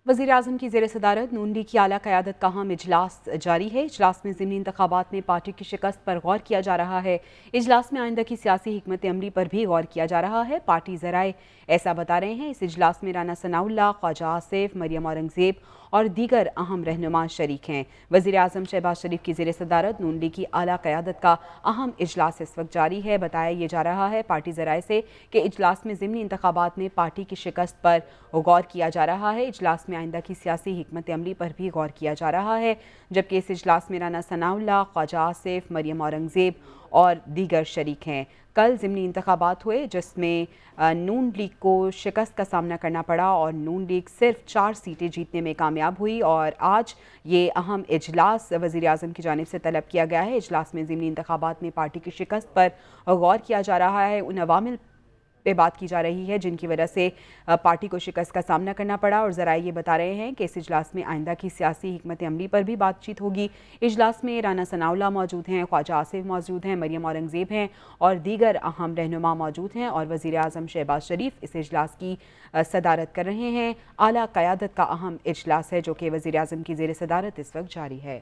वज़ीर-ए-आज़म की ज़ेर सदारत नून लीग की आला क़यादत का अहम इजलास जारी है। इजलास में ज़िमनी इंतख़ाबात में पार्टी की शिकस्त पर गौर किया जा रहा है। इजलास में आइंदा की सियासी हिकमत अमली पर भी गौर किया जा रहा है। पार्टी ज़राए ऐसा बता रहे हैं। इस इजलास में राना सनाउल्लाह, ख्वाजा आसिफ, मरियम औरंगज़ेब और दीगर अहम रहनुमा शरीक हैं। वज़ीर-ए-आज़म शहबाज शरीफ की ज़ेर सदारत नून लीग की आला क़यादत का अहम इजलास इस वक्त जारी है। बताया ये जा रहा है पार्टी ज़राए से कि इजलास में ज़िमनी इंतख़ाबात में पार्टी की शिकस्त पर गौर किया जा रहा है। इजलास में आइंदा की सियासी हिकमत अमली पर भी गौर किया जा रहा है, जबकि इस इजलास में राना सनाउल्लाह, ख्वाजा आसिफ, मरियम औरंगज़ेब और दीगर शरीक हैं। कल ज़िमनी इंतख़ाबात हुए जिसमें नून लीग को शिकस्त का सामना करना पड़ा और नून लीग सिर्फ 4 सीटें जीतने में कामयाब हुई और आज ये अहम इजलास वज़ीर-ए-आज़म की जानिब से तलब किया गया है। इजलास में ज़िमनी इंतख़ाबात में पार्टी की शिकस्त पर गौर किया जा रहा है। उन अवामिल पे बात की जा रही है जिनकी वजह से पार्टी को शिकस्त का सामना करना पड़ा और ज़राए ये बता रहे हैं कि इस इजलास में आइंदा की सियासी हिकमत अमली पर भी बातचीत होगी। इजलास में राना सनाउल्लाह मौजूद हैं, ख्वाजा आसिफ मौजूद हैं, मरियम औरंगज़ेब हैं और दीगर अहम रहनुमा मौजूद हैं और वज़ीर-ए-आज़म शहबाज शरीफ इस इजलास की सदारत कर रहे हैं। आला क़यादत का अहम इजलास है जो कि वज़ीर-ए-आज़म की ज़ेर सदारत इस वक्त जारी है।